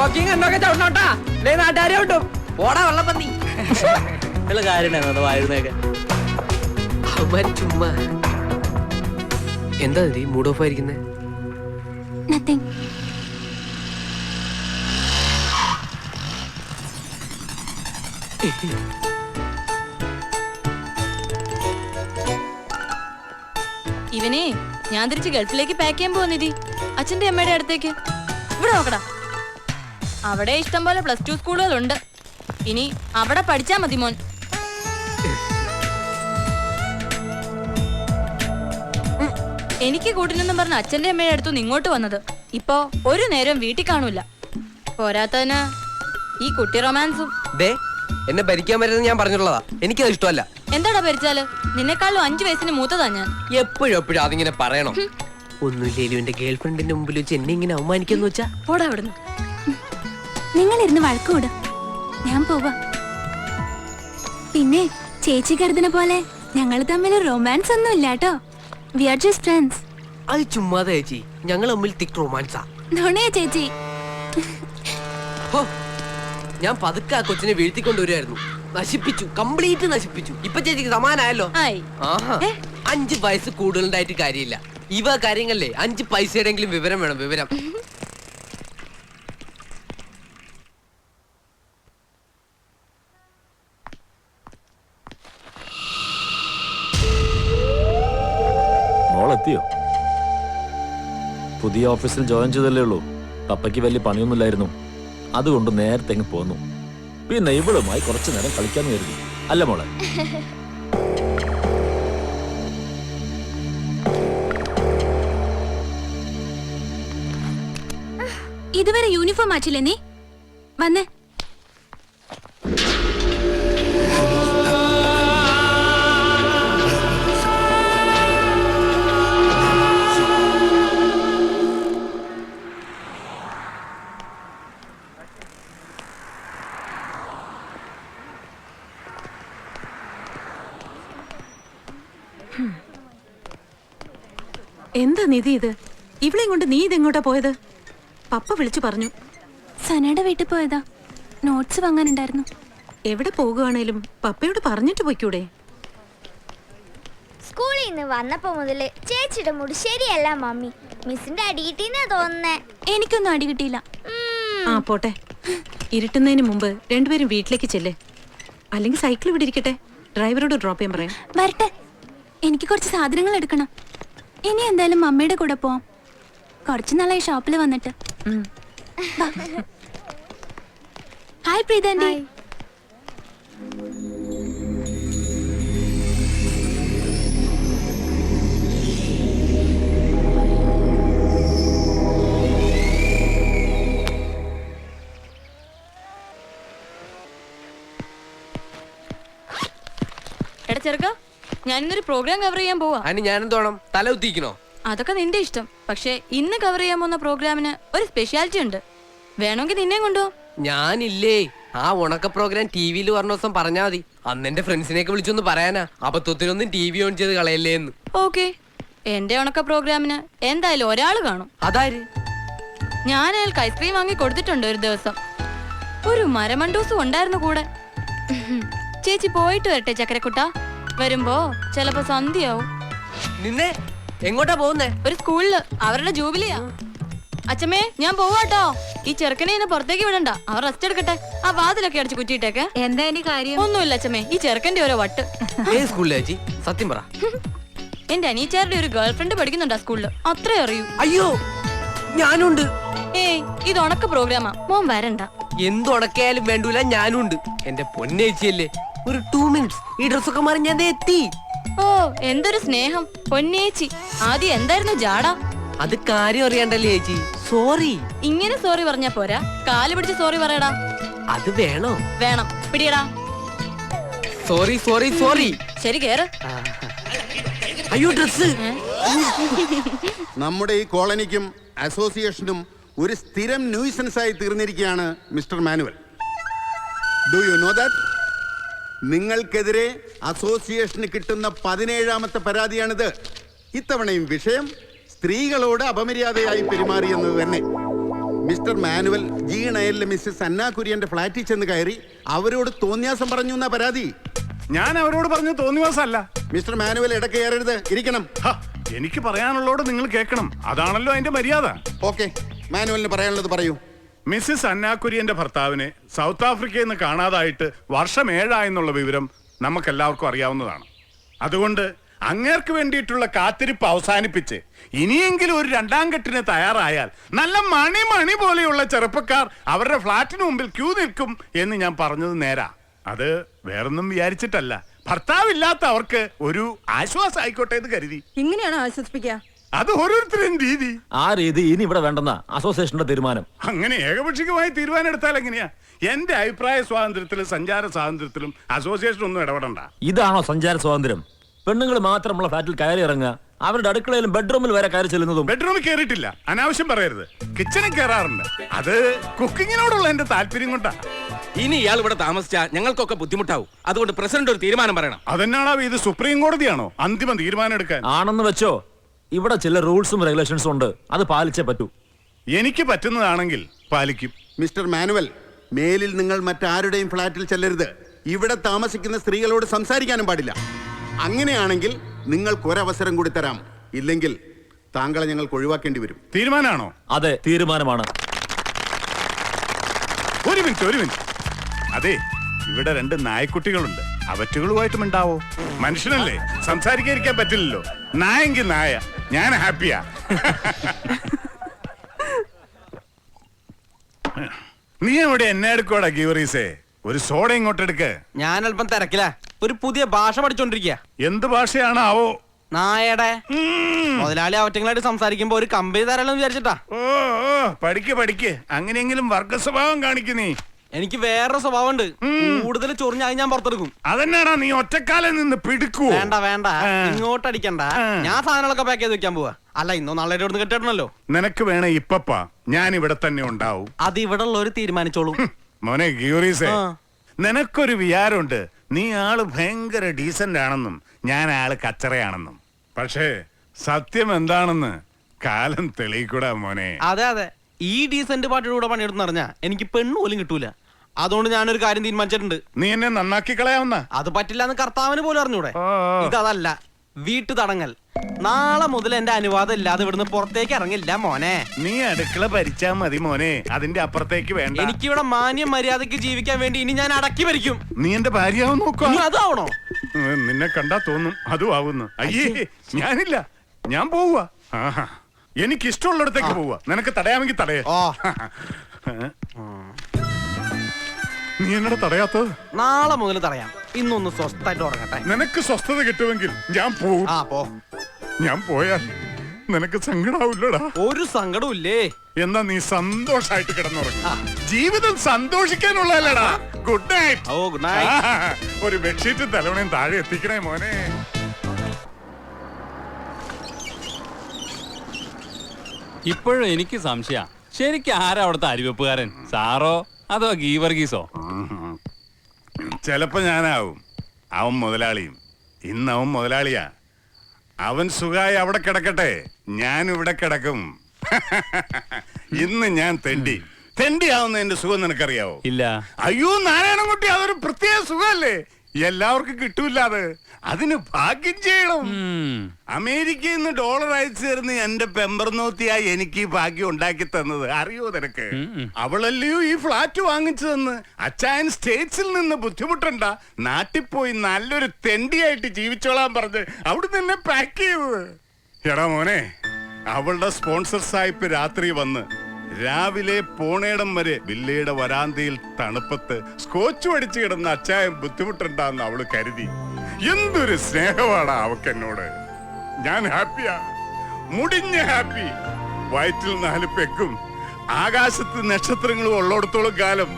Smoking എന്നൊക്കെ ചവിട്ടോട്ടാ, നാട്ടുകാരെ കിട്ടും. ഓടാ വെള്ളപ്പന്നി. കാര്യമായിരുന്നേക്കെ അവന്മാര് ചുമ്മാ. എന്താ മൂഡ് ഓഫ് ആയിരിക്കുന്നേ? ഇവനെ ഞാൻ തിരിച്ച് ഗൾഫിലേക്ക് പാക്ക് ചെയ്യാൻ പോകുന്നിതി അച്ഛന്റെ അമ്മയുടെ അടുത്തേക്ക്. ഇവിടെ നോക്കടാ, അവിടെ ഇഷ്ടം പോലെ +2 സ്കൂളുകളുണ്ട്. ഇനി അവിടെ പഠിച്ചാ മതി മോൻ. എനിക്ക് കൂട്ടിനെന്നും പറഞ്ഞ അച്ഛന്റെ അമ്മയുടെ അടുത്തുനിന്ന് ഇങ്ങോട്ട് വന്നത്. ഇപ്പൊ ഒരു നേരം വീട്ടിൽ കാണൂല. പോരാത്തതിന് ഈ കുട്ടി റൊമാൻസും. എന്നെ ഭരിക്കാൻ പറ്റുന്നത് ഞാൻ പറഞ്ഞിട്ടുള്ളതാ. എനിക്കത് ഇഷ്ടമല്ല. എന്താടാ ഭരിച്ചാല്? നിന്നെക്കാളും 5 വയസ്സിന് മൂത്തതാ ഞാൻ. എപ്പോഴും അതിങ്ങനെ പറയണം. ഒന്നുമില്ലേലും എന്റെ ഗേൾ ഫ്രണ്ടിന്റെ മുമ്പിൽ വെച്ച് എന്നെ ഇങ്ങനെ അവമാനിക്കാന്ന് വെച്ചാ പോടാ അവിടുന്ന്. നിങ്ങളിരുന്ന് വഴക്കൂട, ഞാൻ പോവാ. പിന്നെ ചേച്ചി കരുതുന്ന പോലെ ഞങ്ങൾ തമ്മിൽ റൊമാൻസ് ഒന്നും ഇല്ല കേട്ടോ. We are just friends. അത് ചുമ്മാതെ ചേച്ചി, ഞങ്ങൾ തമ്മിൽ തിക് റൊമാൻസാ. നുണയാ ചേച്ചി. ഞാൻ പതുക്കെ ആ കൊച്ചിനെ വീഴ്ത്തിക്കൊണ്ടുവരുമായിരുന്നു. നശിപ്പിച്ചു, കംപ്ലീറ്റ് നശിപ്പിച്ചു. ഇപ്പൊ ചേച്ചിക്ക് സമാനായല്ലോ. ആഹാ, 5 വയസ്സ് കൂടുതലുണ്ടായിട്ട് കാര്യമില്ല. ഇവ കാര്യങ്ങളിലെ 5 പൈസയുടെങ്കിലും വിവരം വേണം, വിവരം. മോളെത്തിയോ? പുതിയ ഓഫീസിൽ ജോയിൻ ചെയ്തല്ലേ ഉള്ളൂ. പപ്പയ്ക്ക് വലിയ പണിയൊന്നുമില്ലായിരുന്നു, അതുകൊണ്ട് നേരത്തെ അങ്ങ് പോന്നു. പിന്നെ ഇവളുമായി കുറച്ചു നേരം കളിക്കാന്ന് കരുതി, അല്ല മോളെ? ഇതുവരെ യൂണിഫോം മാറ്റില്ലേ നീ? വന്നേ. എന്താ നിധി ഇത്? ഇവളെയും കൊണ്ട് നീ ഇതെങ്ങോട്ടാ പോയത്? പപ്പ വിളിച്ചു പറഞ്ഞു. സനയുടെ വീട്ടിൽ പോയതാ, നോട്ട്സ് വാങ്ങാനുണ്ടായിരുന്നു. എവിടെ പോകുകയാണേലും പപ്പയോട് പറഞ്ഞിട്ട് പോയിക്കൂടെ? സ്കൂളിൽ നിന്ന് വന്നപ്പോ മുതല് ചേച്ചിയുടെ മൂഡ് ശരിയല്ല മമ്മി. മിസ്സിന്റെ അടി കിട്ടിയെന്നാ തോന്നുന്നേ. എനിക്കൊന്നും അടി കിട്ടിയില്ല. ആ പോട്ടെ, ഇരുട്ടുന്നതിന് മുമ്പ് രണ്ടുപേരും വീട്ടിലേക്ക് ചെല്ലേ. അല്ലെങ്കിൽ സൈക്കിൾ ഇവിടെ ഇരിക്കട്ടെ, ഡ്രൈവറോട് ഡ്രോപ്പ് ചെയ്യാൻ പറയാം. വരട്ടെ, എനിക്ക് കുറച്ച് സാധനങ്ങൾ എടുക്കണം. ഇനി എന്തായാലും മമ്മിയുടെ കൂടെ പോവാം. കുറച്ചു നാളായി ഷോപ്പിൽ വന്നിട്ട്. ഹായ് പ്രീതാന്റി. എടാ ചെറുക്ക, ഞാനിന്നൊരു പ്രോഗ്രാം കവർ ചെയ്യാൻ പോവാ. അതിന് ഞാൻ എന്തോണം? തല കുത്തിക്കണോ? അതൊക്കെ നിന്റെ ഇഷ്ടം. പക്ഷെ ഇന്ന് കവർ ചെയ്യാൻ പോകുന്ന പ്രോഗ്രാമിന് ഒരു സ്പെഷ്യാലിറ്റി ഉണ്ട്. വേണമെങ്കിൽ നിന്നെ കൊണ്ടുപോകും. ഞാനില്ലേ, ആ ഉണക്ക പ്രോഗ്രാം ടിവിയിൽ പറഞ്ഞ ദിവസം പറഞ്ഞാ മതി. അന്ന് എന്റെ ഫ്രണ്ട്സിനെയൊക്കെ വിളിച്ചൊന്ന് പറയാനാ. അബദ്ധത്തിനൊന്നും ടിവി ഓൺ ചെയ്ത് കളയല്ലേ എന്ന്. ഓക്കെ, എന്റെ ഉണക്ക പ്രോഗ്രാമിന് എന്തായാലും ഒരാള് കാണും. അതാര്? ഞാൻ അയാൾക്ക് ഐസ്ക്രീം വാങ്ങി കൊടുത്തിട്ടുണ്ട് ഒരു ദിവസം. ഒരു മരമണ്ടൂസും ഉണ്ടായിരുന്നു കൂടെ. ചേച്ചി പോയിട്ട് വരട്ടെ ചക്കരക്കുട്ട. വരുമ്പോ ചിലപ്പോ സന്ധ്യയാവും. നിന്നെ എങ്ങോട്ടാ പോകുന്നേ? ഒരു സ്കൂളില് അവരുടെ ജൂബിലിയാ. അച്ഛമ്മേ, ഞാൻ പോവാട്ടോ. ഈ ചെറുക്കനെ ഇന്ന് പുറത്തേക്ക് വിടണ്ട, അവർ റെസ്റ്റ് എടുക്കട്ടെ. ആ വാതിലൊക്കെ അടിച്ച് കുറ്റിയിട്ടേക്ക്. എന്താ ഇനി കാര്യം? ഒന്നുമില്ല അച്ഛമ്മേ, ഈ ചെറുക്കന്റെ ഓരോ വട്ട്. ഏത് സ്കൂളിലെ ചേച്ചി? സത്യം പറ. എന്റെ അനിയച്ചാരുടെ ഒരു ഗേൾ ഫ്രണ്ട് പഠിക്കുന്നുണ്ട് ആ സ്കൂളില്, അത്രേ അറിയൂ. അയ്യോ, ഞാനുണ്ട്. ഏയ്, ഇത് ഉണക്ക പ്രോഗ്രാമാ, മോൻ വരണ്ട. എന്തുണക്കായാലും വേണ്ടൂല, ഞാനുണ്ട്. എന്റെ പൊന്നേച്ചിയല്ലേ, ഒരു 2 മിനിറ്റ്സ് ഈ ഡ്രസ്സൊക്കെ മാറി ഞാൻ എത്തി. ഓ, എന്തൊരു സ്നേഹം പൊന്നേച്ചി. ആദ്യം എന്തായിരുന്നു ജാട? അത് കാര്യം അറിയണ്ടല്ലേ ചേച്ചി. സോറി. ഇങ്ങനെ സോറി പറഞ്ഞാ പോരാ, കാല് പിടിച്ച് സോറി പറയടാ. അത് വേണോ? വേണം, പിടിയടാ. Sorry sorry sorry. ശരി, കേറ്. അയ്യോ, ഡ്രസ്. നമ്മുടെ ഈ കോളനിക്കും അസോസിയേഷനും ഒരു സ്ഥിരം ന്യൂസൻസ് ആയി തീർന്നിരിക്കുകയാണ് mister Manuel. Do you know that? നിങ്ങൾക്കെതിരെ അസോസിയേഷന് കിട്ടുന്ന 17ാമത്തെ mister Manuel G9 missus Anna കുര്യന്റെ ഫ്ലാറ്റിൽ ചെന്ന് കയറി അവരോട് തോന്നിയാസം പറഞ്ഞു എന്നാ പരാതി. ഞാൻ അവരോട് പറഞ്ഞു തോന്നിവാസല്ല. മിസ്റ്റർ മാനുവൽ ഇടയ്ക്ക് കയറരുത്, ഇരിക്കണം. എനിക്ക് പറയാനുള്ളോട് നിങ്ങൾ കേൾക്കണം, അതാണല്ലോ അതിന്റെ മര്യാദ. ഓക്കെ, മാനുവലിന് പറയാനുള്ളത് പറയൂ. മിസ്സിസ് അന്ന കുര്യന്റെ ഭർത്താവിനെ സൗത്ത് ആഫ്രിക്കയിൽ നിന്ന് കാണാതായിട്ട് വർഷം 7 ആയെന്നുള്ള വിവരം നമുക്കെല്ലാവർക്കും അറിയാവുന്നതാണ്. അതുകൊണ്ട് അങ്ങേർക്ക് വേണ്ടിയിട്ടുള്ള കാത്തിരിപ്പ് അവസാനിപ്പിച്ച് ഇനിയെങ്കിലും ഒരു 2ാം കെട്ടിന് തയ്യാറായാൽ നല്ല മണി പോലെയുള്ള ചെറുപ്പക്കാർ അവരുടെ ഫ്ലാറ്റിന് മുമ്പിൽ ക്യൂ നിൽക്കും എന്ന് ഞാൻ പറഞ്ഞത് നേരാ. അത് വേറൊന്നും വിചാരിച്ചിട്ടല്ല, ഭർത്താവില്ലാത്ത അവർക്ക് ഒരു ആശ്വാസം ആയിക്കോട്ടെ എന്ന് കരുതി. ഇങ്ങനെയാണോ ആശ്വസിപ്പിക്കുക? അത് ഓരോരുത്തരും രീതി. ആ രീതി ഇനി ഇവിടെ വേണ്ടെന്ന അസോസിയേഷന്റെ തീരുമാനം. അങ്ങനെ ഏകപക്ഷികമായി തീരുമാനം എടുത്താൽ എങ്ങനെയാ? എന്റെ അഭിപ്രായ സ്വാതന്ത്ര്യത്തിലും സഞ്ചാര സ്വാതന്ത്ര്യത്തിലും അസോസിയേഷൻ ഒന്നും ഇടപെടണ്ട. ഇതാണോ സഞ്ചാര സ്വാതന്ത്ര്യം? പെണ്ണുങ്ങൾ മാത്രമുള്ള ഫ്ലാറ്റിൽ കയറി ഇറങ്ങുക, അവരുടെ അടുക്കളയിലും ബെഡ്റൂമിൽ വരെ കയറി ചെല്ലുന്നതും. ബെഡ്റൂമിൽ കയറിയിട്ടില്ല, അനാവശ്യം പറയരുത്. കിച്ചണിൽ കയറാറുണ്ട്, അത് കുക്കിങ്ങിനോടുള്ള എന്റെ താല്പര്യം കൊണ്ടാ. ഇനി ഇയാൾ ഇവിടെ താമസിച്ചാ ഞങ്ങൾക്കൊക്കെ ബുദ്ധിമുട്ടാവും. അതുകൊണ്ട് പ്രസിഡന്റ് ഒരു തീരുമാനം പറയണം. അതെന്നാണോ ഇത് സുപ്രീം കോടതിയാണോ അന്തിമ തീരുമാനം എടുക്കാൻ? ആണെന്ന് വെച്ചോ, ഇവിടെ ചില റൂൾസും റെഗുലേഷൻസും ഉണ്ട്, അത് പാലിച്ചേ പറ്റൂ. എനിക്ക് പറ്റുന്നതാണെങ്കിൽ പാലിക്കും. മിസ്റ്റർ മാനുവൽ, മേലിൽ നിങ്ങൾ മറ്റാരുടെയും ഫ്ലാറ്റിൽ ചെല്ലരുത്. ഇവിടെ താമസിക്കുന്ന സ്ത്രീകളോട് സംസാരിക്കാനും പാടില്ല. അങ്ങനെയാണെങ്കിൽ നിങ്ങൾക്ക് ഒരവസരം കൂടി തരാം, ഇല്ലെങ്കിൽ താങ്കളെ ഞങ്ങൾക്ക് ഒഴിവാക്കേണ്ടി വരും. തീരുമാനമാണോ? അതെ, തീരുമാനമാണ്. ഒരു മിനിറ്റ്. അതെ, ഇവിടെ 2 നായക്കുട്ടികളുണ്ട്, അവറ്റുകളുമായിട്ടും ഉണ്ടാവോ? മനുഷ്യനല്ലേ, സംസാരിക്കാതിരിക്കാൻ പറ്റില്ലല്ലോ. നായെങ്കിൽ നായ, ഞാൻ ഹാപ്പിയാ. നീ എവിടെ എന്നെ എടുക്കോടാ ഗീവറീസേ? ഒരു സോഡ ഇങ്ങോട്ട് എടുക്ക്. ഞാൻ അല്പം തിരക്കില്ല, ഒരു പുതിയ ഭാഷ പഠിച്ചോണ്ടിരിക്കുക. എന്ത് ഭാഷയാണാവോ? നായയുടെ. മുതലാളി അവറ്റങ്ങളായിട്ട് സംസാരിക്കുമ്പോ ഒരു കമ്പനി തരാമെന്ന് വിചാരിച്ചിട്ടാ. പഠിക്ക്. അങ്ങനെയെങ്കിലും വർഗ സ്വഭാവം കാണിക്കു നീ. എനിക്ക് വേറൊരു സ്വഭാവം ഉണ്ട്, കൂടുതൽ ചൊറിഞ്ഞായി ഞാൻ പുറത്തെടുക്കും. അതെന്നാടാ നീ ഒറ്റക്കാലം നിന്ന് പിടിക്കൂ? വേണ്ട, ഇങ്ങോട്ട് അടിക്കണ്ട. ഞാൻ സാധനങ്ങളൊക്കെ പാക്ക് ചെയ്ത് വെക്കാൻ പോവാ. അല്ല, ഇന്നോ നാളെ ഇവിടുന്ന് കെട്ടിടണല്ലോ. നിനക്ക് വേണേ ഇപ്പപ്പാ, ഞാൻ ഇവിടെ തന്നെ ഉണ്ടാവും. അത് ഇവിടെ ഉള്ളവര് തീരുമാനിച്ചോളൂ. മോനെ ഗീവറീസേ, നിനക്കൊരു വിചാരമുണ്ട്, നീ ആള് ഭയങ്കര ഡീസന്റ് ആണെന്നും ഞാൻ ആള് കച്ചറയാണെന്നും. പക്ഷേ സത്യം എന്താണെന്ന് കാലം തെളിയിക്കൂടാ മോനെ. അതെ, ഈ ഡീസന്റ് പാർട്ടിയുടെ കൂടെ പണിയെടുത്ത് പറഞ്ഞാ എനിക്ക് പെണ്ണ് പോലും കിട്ടൂല. അതുകൊണ്ട് ഞാനൊരു കാര്യം തീരുമാനിച്ചിട്ടുണ്ട്. നീ എന്നെ നന്നാക്കി കളയാവുന്ന? അത് പറ്റില്ല എന്ന് കർത്താവിന് പോലും അറിഞ്ഞൂടെ. ഇതല്ല, വീട്ടു തടങ്ങൽ. നാളെ മുതൽ എന്റെ അനുവാദം ഇല്ലാതെ ഇവിടുന്ന് പുറത്തേക്ക് ഇറങ്ങില്ല മോനെ. നീ അടുക്കള ഭരിച്ചാ മതി മോനെ, അതിന്റെ അപ്പുറത്തേക്ക് വേണ്ട. എനിക്കിവിടെ മാന്യം മര്യാദക്ക് ജീവിക്കാൻ വേണ്ടി ഇനി ഞാൻ അടക്കി ഭരിക്കും. നീ എന്റെ ഭാര്യയാവും നോക്കൂ. അതാവണോ? നിന്നെ കണ്ടാ തോന്നും അതും ആവുന്നു. അയ്യേ, ഞാനില്ല, ഞാൻ പോവുക. എനിക്ക് ഇഷ്ടമുള്ളിടത്തേക്ക് പോവുക. നിനക്ക് തടയാമെങ്കിൽ തടയേ. നീ എന്നോട് തടയാത്തത്? നാളെ മുതൽ തടയാം. ഇന്നൊന്ന് സ്വസ്ഥമായിട്ട് ഉറങ്ങട്ടെ. നിനക്ക് സ്വസ്ഥത കിട്ടുമെങ്കിൽ ഞാൻ പോവും. ഞാൻ പോയാൽ നിനക്ക് സങ്കടാവില്ലടാ? ഒരു സങ്കടവും ഇല്ലേ? എന്നാ നീ സന്തോഷായിട്ട് കിടന്നുറങ്ങ. ജീവിതം സന്തോഷിക്കാനുള്ളതല്ലടാ. Good night. Good night. ഒരു ബെഡ്ഷീറ്റ് തലവണയും താഴെ എത്തിക്കണേ മോനെ. ഇപ്പോഴും എനിക്ക് സംശയ, ശരിക്കും ആരാ അവിടുത്തെ അരിവെപ്പുകാരൻ? സാറോ അതോ ഗീവർഗീസോ? ചിലപ്പോ ഞാനാവും. അവൻ മുതലാളിയും. ഇന്ന് അവൻ മുതലാളിയാ. അവൻ സുഖമായി അവിടെ കിടക്കട്ടെ, ഞാൻ ഇവിടെ കിടക്കും. ഇന്ന് ഞാൻ തെണ്ടിയാവുന്ന എന്റെ സുഖം നിനക്കറിയാവോ? ഇല്ല. അയ്യോ നാരായണൻകുട്ടി, അതൊരു പ്രത്യേക സുഖമല്ലേ, എല്ലാവർക്കും കിട്ടൂല്ലാതെ. അതിന് ഭാഗ്യം ചെയ്യണം. അമേരിക്കയിൽ നിന്ന് ഡോളർ അയച്ചു തരുന്ന എന്റെ പെമ്പർനോത്തിയായി എനിക്ക് ഈ ഭാഗ്യം ഉണ്ടാക്കി തന്നത് അറിയോ നിനക്ക്? അവളല്ലയോ ഈ ഫ്ലാറ്റ് വാങ്ങിച്ചു തന്ന്. അച്ചായൻ സ്റ്റേറ്റ്സിൽ നിന്ന് ബുദ്ധിമുട്ടണ്ട, നാട്ടിൽ പോയി നല്ലൊരു തെണ്ടിയായിട്ട് ജീവിച്ചോളാൻ പറഞ്ഞ് അവിടെ നിന്നെ പാക്ക് ചെയ്തത്. എടാ മോനെ, അവളുടെ സ്പോൺസർ സായിപ്പ് രാത്രി വന്ന് രാവിലെ പോണേടം വരെ വില്ലയുടെ വരാന്തയിൽ തണുപ്പത്ത് സ്കോച്ച് അടിച്ചു കിടന്ന അച്ചായൻ ബുദ്ധിമുട്ടുണ്ടാന്ന് അവള് കരുതി. എന്തൊരു സ്നേഹമാണ് അവക്ക് എന്നോട്. ഞാൻ ഹാപ്പിയാ, മുടിഞ്ഞ ഹാപ്പി. വയറ്റിൽ 4 പെക്കും ആകാശത്ത് നക്ഷത്രങ്ങളും ഉള്ളിടത്തോളം കാലം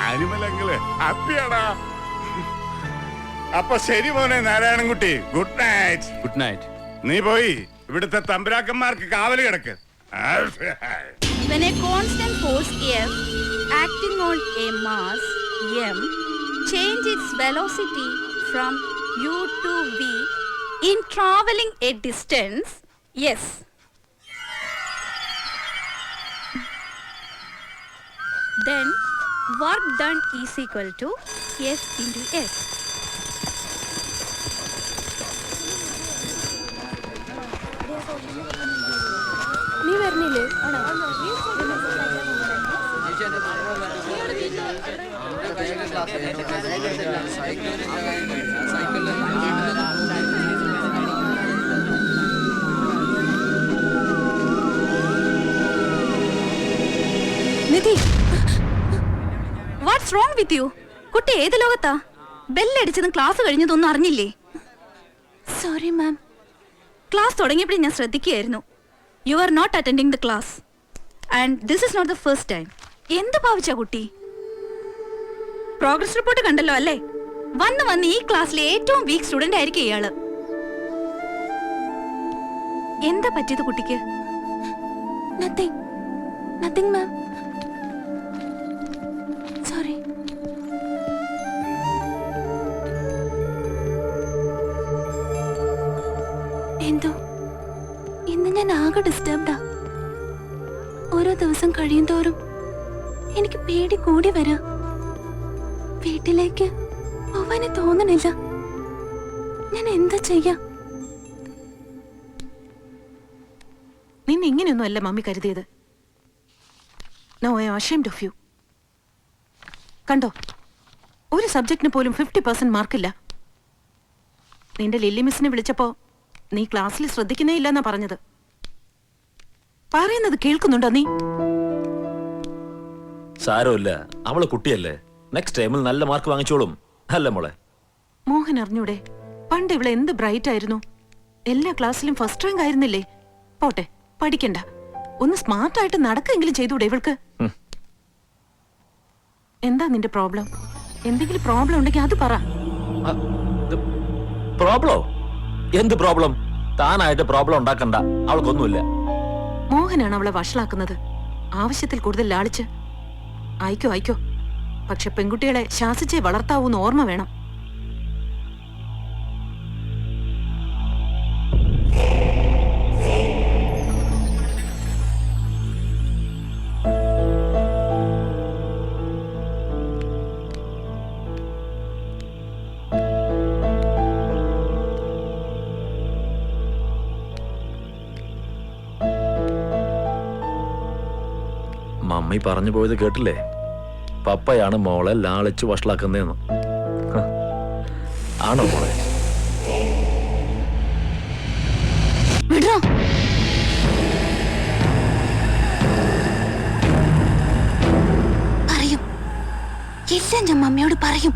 ആനിമലങ്ങള് ഹാപ്പിയാടാ. അപ്പൊ ശരി മോനെ Narayanankutty, good night. Good night. നീ പോയി ഇവിടുത്തെ തമ്പുരാക്കന്മാർക്ക് കാവല് കിടക്ക്. When a constant force F acting on a mass m change its velocity from u to v in traveling a distance s. Then work done is equal to S into S. നീ വരുന്നില്ലേ? നിധി, what's wrong with you? കുട്ടി ഏത് ലോകത്താ? ബെല്ലടിച്ചതും class കഴിഞ്ഞതൊന്നും അറിഞ്ഞില്ലേ? Sorry ma'am. Class തുടങ്ങിയപ്പോഴേ ഞാൻ ശ്രദ്ധിക്കുകയായിരുന്നു. You are not attending the class and this is not the first time. എന്ത് ഭാവിച്ച കുട്ടി? പ്രോഗ്രസ് റിപ്പോർട്ട് കണ്ടല്ലോ അല്ലേ? വന്ന് ഈ ക്ലാസ്സിലെ ഏറ്റവും വീക്ക് സ്റ്റുഡന്റ് ആയിരിക്കും ഇയാള്. എന്താ പറ്റിയത് കുട്ടിക്ക്? നത്തിങ് നത്തിങ് മാം. സോറി. എന്തോ ഇന്ന് ഞാൻ ആകെ ഡിസ്റ്റർബ്ഡാ. ഓരോ ദിവസം കഴിയും തോറും എനിക്ക് പേടി കൂടി വരാ. വീട്ടിലേക്ക് പോവാനെ തോന്നണില്ല. ഞാൻ എന്താ ചെയ്യാ? നിന്നെ ഇങ്ങനെയൊന്നും അല്ല മമ്മി കരുതിയത്. Now I am ashamed of you. കണ്ടോ, ഒരു സബ്ജക്റ്റിന് പോലും 50% മാർക്കില്ല. നിന്റെ ലില്ലി മിസ്സിനെ വിളിച്ചപ്പോ നീ ക്ലാസ്സിൽ ശ്രദ്ധിക്കുന്നേ ഇല്ലെന്നാ പറഞ്ഞത്. പറയുന്നത് കേൾക്കുന്നുണ്ടോ നീ? സാരമില്ല, അവള് കുട്ടിയല്ലേ. നെക്സ്റ്റ് ടൈമിൽ നല്ല മാർക്ക് വാങ്ങിച്ചോളും അല്ലേ മോളെ? മോഹൻ അറിഞ്ഞൂടെ, പണ്ട് ഇവളെ എന്ത് ബ്രൈറ്റ് ആയിരുന്നു. എല്ലാ ക്ലാസ്സിലും ഫസ്റ്റ് റാങ്ക് ആയിരുന്നില്ലേ? പോട്ടെ, പഠിക്കണ്ട, ഒന്ന് സ്മാർട്ടായിട്ട് നടക്കെങ്കിലും ചെയ്തൂടെ ഇവൾക്ക്? എന്താ നിന്റെ പ്രോബ്ലം? എന്തെങ്കിലും പ്രോബ്ലം ഉണ്ടെങ്കിൽ അത് പറ. പ്രോബ്ലോ? എന്ത് പ്രോബ്ലം? താനായിട്ട് പ്രോബ്ലം ഉണ്ടാക്കണ്ട, അവൾക്കൊന്നുമില്ല. മോഹനാണ് അവളെ വഷളാക്കുന്നത്. ആവശ്യത്തിൽ കൂടുതൽ ലാളിച്ച്. അയക്കോ, പക്ഷെ പെൺകുട്ടികളെ ശാസിച്ചേ വളർത്താവൂന്ന് ഓർമ്മ വേണം. മമ്മി പറഞ്ഞു പോയത് കേട്ടില്ലേ? പപ്പയാണ് മോളെ ലാളിച്ച് വഷളാക്കുന്നതെന്ന്. ആണോ മോളെ? പറയും, എല്ലാം ഞാൻ മമ്മിയോട് പറയും.